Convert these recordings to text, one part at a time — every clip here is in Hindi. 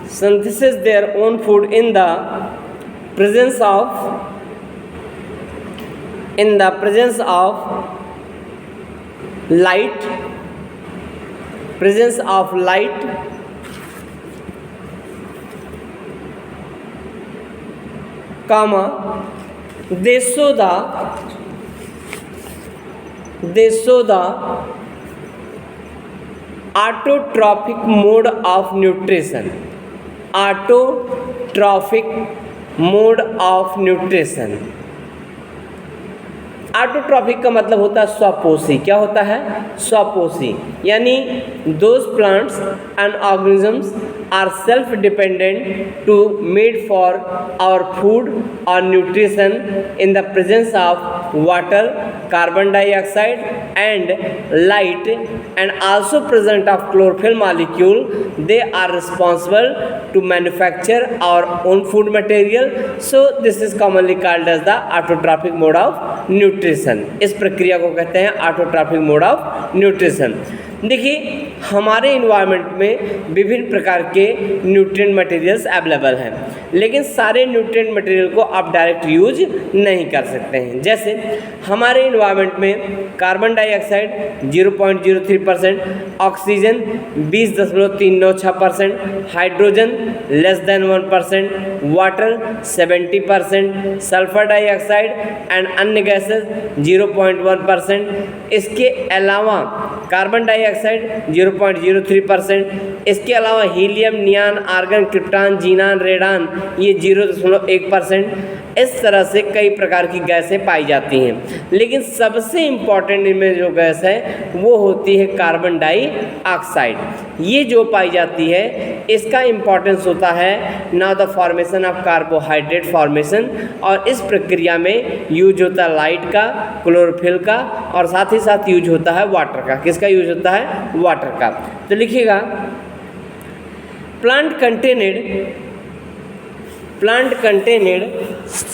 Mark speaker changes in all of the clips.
Speaker 1: synthesis their own food in the presence of light, comma, they show the autotrophic mode of nutrition. Autotrophic का मतलब होता है स्वपोषी। क्या होता है? स्वपोषी, यानी those plants and organisms are self dependent to made for our food और nutrition in the presence of water, carbon dioxide and light and also present of chlorophyll molecule. They are responsible to manufacture our own food material, so this is commonly called as the autotrophic mode of nutrition. इस प्रक्रिया को कहते हैं ऑटोट्रॉफिक मोड ऑफ न्यूट्रिशन। देखिए, हमारे इन्वायरमेंट में विभिन्न प्रकार के न्यूट्रिएंट मटेरियल्स अवेलेबल हैं, लेकिन सारे न्यूट्रिएंट मटेरियल को आप डायरेक्ट यूज नहीं कर सकते हैं। जैसे हमारे इन्वायरमेंट में carbon dioxide 0.03%, oxygen 20.396%, hydrogen less than 1%, water 70%, sulphur dioxide and अन्य गैसेस 0.1%। इसके अलावा कार्बन डाइऑक्साइड 0.03%, इसके अलावा helium, नियान, argon, krypton, xenon, radon ये 0.1%। इस तरह से कई प्रकार की गैसें पाई जाती हैं, लेकिन सबसे इम्पॉर्टेंट इनमें जो गैस है वो होती है कार्बन डाइऑक्साइड। ये जो पाई जाती है इसका इम्पॉर्टेंस होता है now the formation of carbohydrate formation, और इस प्रक्रिया में यूज होता है लाइट का, क्लोरोफिल का, और साथ ही साथ यूज होता है वाटर का। किसका यूज होता है? वाटर का। तो लिखिएगा, प्लांट कंटेनेड ability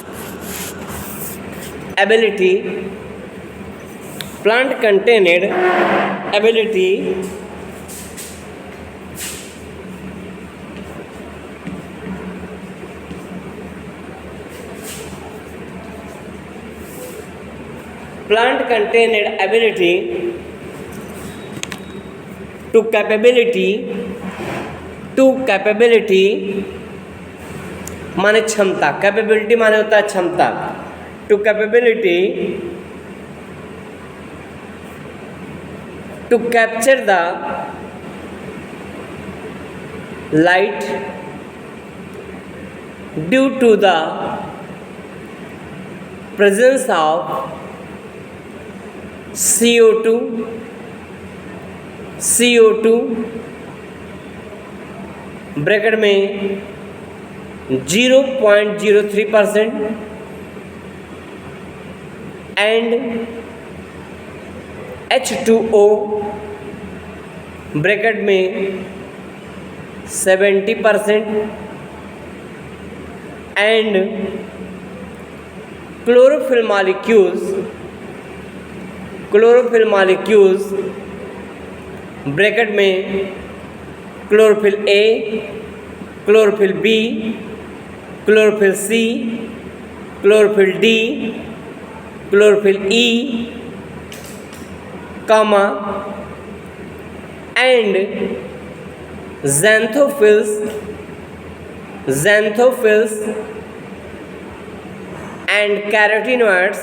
Speaker 1: to capability माने क्षमता। कैपेबिलिटी माने होता है क्षमता। To capability to capture the light due to the presence of CO2 bracket में 0.03% एंड H2O ब्रैकेट में 70% एंड क्लोरोफिल मॉलिक्यूल्स ब्रैकेट में chlorophyll A, chlorophyll B, chlorophyll C, chlorophyll D, chlorophyll E, comma, and xanthophylls and carotenoids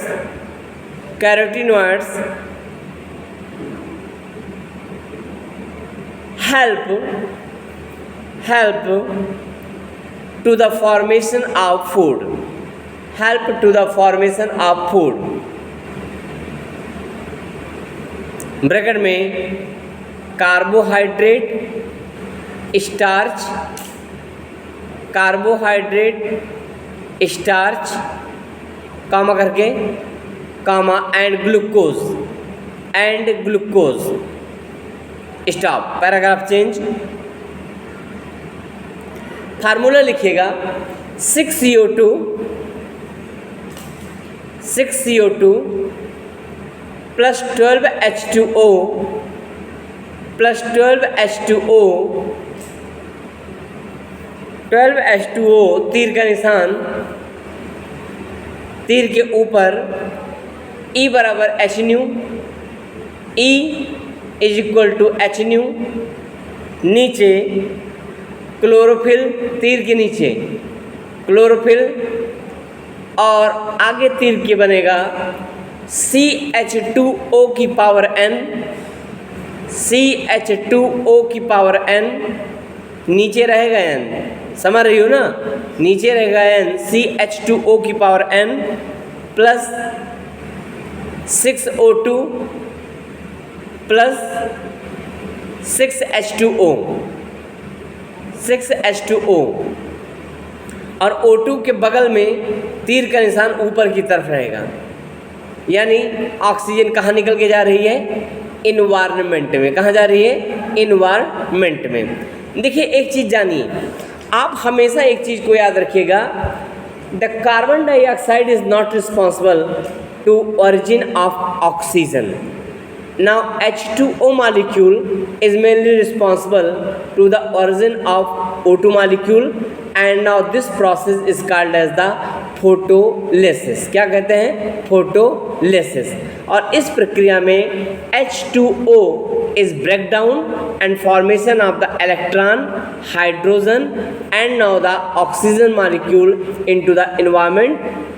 Speaker 1: help to the formation of food. Bracket में कार्बोहाइड्रेट, स्टार्च, कामा करके, comma, and glucose. Stop, paragraph change. Formula लिखिएगा, 6CO2 प्लस 12H2O 12H2O, तीर का निशान, तीर के ऊपर E बराबर H nu, E is equal to H nu, नीचे क्लोरोफिल, तीर के नीचे क्लोरोफिल, और आगे तीर के बनेगा CH2O की पावर n, CH2O की पावर n, नीचे रहेगा n, समझ रही हो ना, नीचे रहेगा n, CH2O की power n plus 6O2 plus 6H2O, 6H2O, और O2 के बगल में तीर का निशान ऊपर की तरफ रहेगा, यानी ऑक्सीजन कहाँ निकल के जा रही है, इन्वायरमेंट में। कहाँ जा रही है, इन्वायरमेंट में। देखिए एक चीज़ जानिए, आप हमेशा एक चीज़ को याद रखिएगा, the carbon dioxide is not responsible to origin of oxygen. Now H2O molecule is mainly responsible to the origin of O2 molecule, and now this process is called as the photolysis. क्या कहते हैं, photolysis। और इस प्रक्रिया में H2O is breakdown and formation of the electron, hydrogen and now the oxygen molecule into the environment,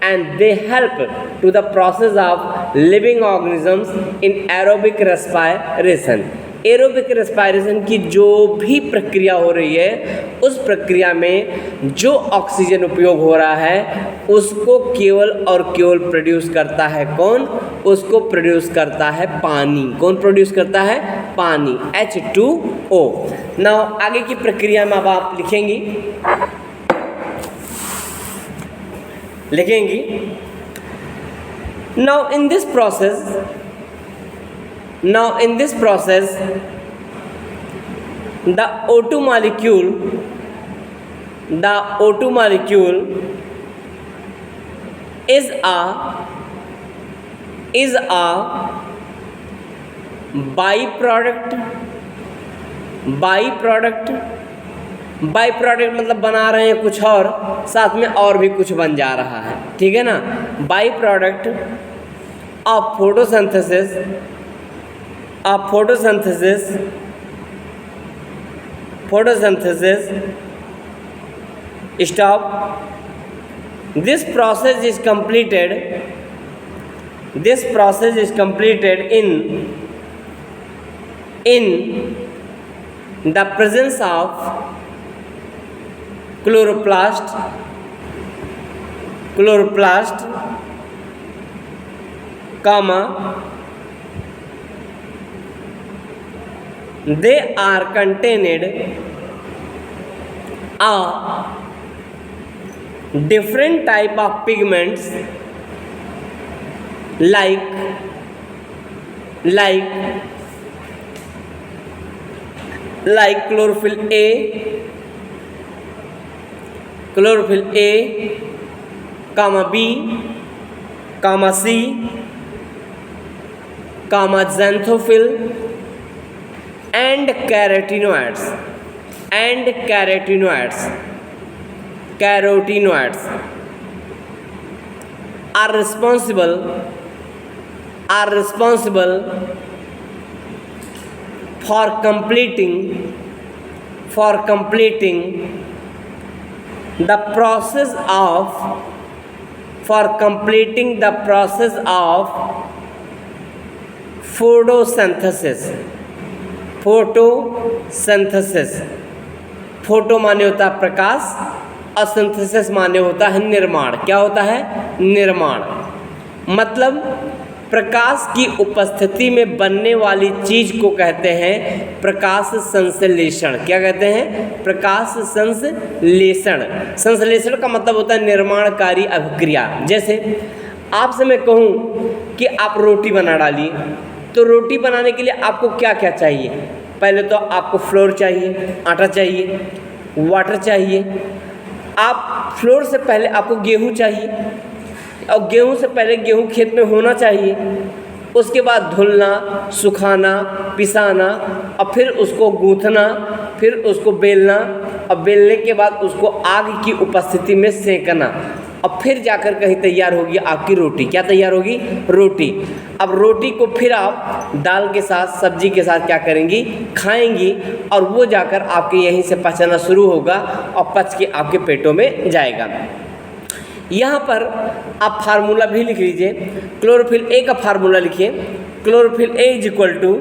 Speaker 1: and they help to the process of living organisms in aerobic respiration. Aerobic respiration की जो भी प्रक्रिया हो रही है, उस प्रक्रिया में जो ऑक्सीजन उपयोग हो रहा है उसको केवल और केवल प्रोड्यूस करता है कौन, उसको प्रोड्यूस करता है पानी। कौन प्रोड्यूस करता है, पानी, H2O। नाउ आगे की प्रक्रिया में अब आप लिखेंगी now in this process the O2 molecule is a byproduct मतलब बना रहे हैं कुछ और, साथ में और भी कुछ बन जा रहा है, ठीक है ना। By product of photosynthesis stop. This process is completed in the presence of chloroplast, comma, they are contained a different type of pigments like chlorophyll A, comma B, comma C, comma xanthophyll and carotenoids are responsible for completing the process of photosynthesis। Photo माने होता है प्रकाश, और सिंथेसिस माने होता है निर्माण। क्या होता है, निर्माण। मतलब प्रकाश की उपस्थिति में बनने वाली चीज को कहते हैं प्रकाश संश्लेषण। क्या कहते हैं, प्रकाश संश्लेषण का मतलब होता है निर्माणकारी अभिक्रिया। जैसे आपसे मैं कहूँ कि आप रोटी बना डालिए, तो रोटी बनाने के लिए आपको क्या क्या चाहिए। पहले तो आपको फ्लोर चाहिए, आटा चाहिए, वाटर चाहिए। आप फ्लोर से पहले आपको गेहूँ चाहिए, और गेहूँ से पहले गेहूँ खेत में होना चाहिए। उसके बाद धुलना, सुखाना, पिसाना, और फिर उसको गूँथना, फिर उसको बेलना, और बेलने के बाद उसको आग की उपस्थिति में सेंकना, और फिर जाकर कहीं तैयार होगी आपकी रोटी। क्या तैयार होगी? रोटी। अब रोटी को फिर आप दाल के साथ, सब्जी के साथ क्या करेंगी? खाएंगी, और वो जाकर आपके यहीं से पचना शुरू होगा और पच के आपके पेटों में जाएगा। यहाँ पर आप फार्मूला भी लिख लीजिए। क्लोरोफिल ए का फार्मूला लिखिए। Chlorophyll A is equal to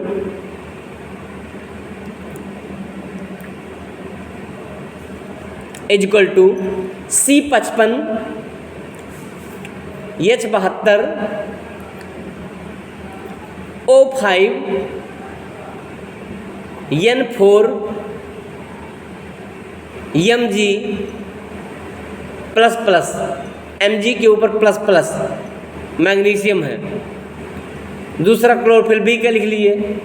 Speaker 1: C55 H72 O5 N4 Mg plus plus, Mg के ऊपर प्लस प्लस मैग्नीशियम है। दूसरा क्लोरोफिल बी का लिख लीजिए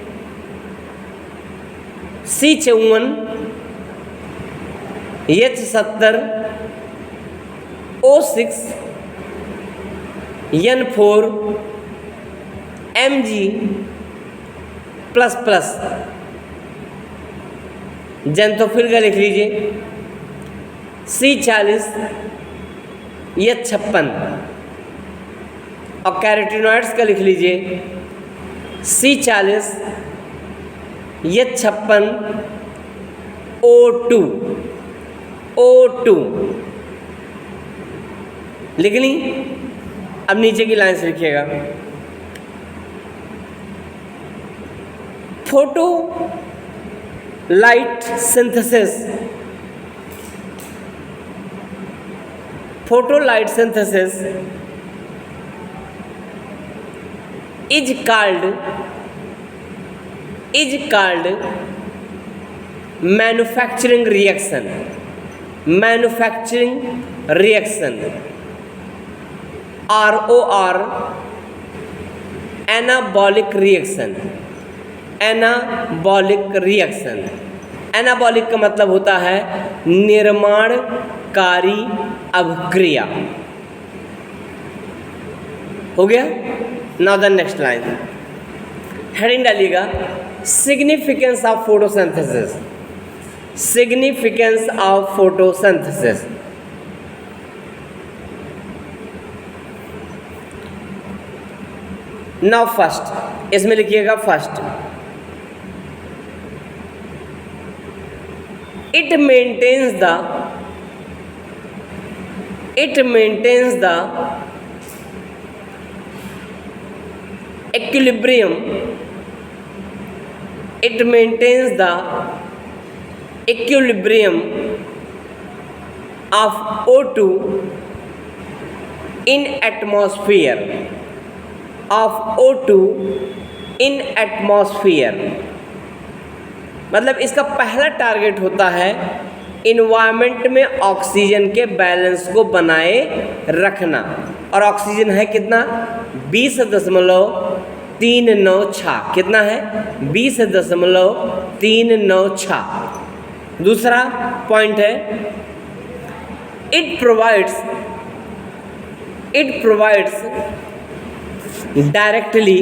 Speaker 1: C54 H70 O6 N4 Mg plus plus. Xanthophyll का लिख लीजिए C40 H56 और कैरोटीनॉइड्स का लिख लीजिए C40 H56 O2 लिख ली। अब नीचे की लाइन से लिखिएगा photo light synthesis is called manufacturing reaction ROR anabolic reaction। Anabolic का मतलब होता है निर्माणकारी अभिक्रिया। हो गया। Now the next line, heading डालिएगा significance of photosynthesis. Now first, इसमें लिखिएगा first, it maintains the equilibrium of O2 in atmosphere। मतलब इसका पहला टारगेट होता है इन्वायरमेंट में ऑक्सीजन के बैलेंस को बनाए रखना। और ऑक्सीजन है कितना? 20.396। कितना है? 20.396। दूसरा पॉइंट है इट प्रोवाइड्स डायरेक्टली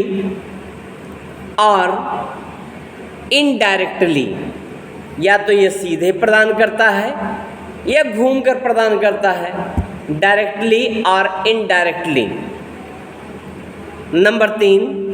Speaker 1: और इनडायरेक्टली, या तो ये सीधे प्रदान करता है या घूमकर प्रदान करता है, डायरेक्टली और इनडायरेक्टली। नंबर 3,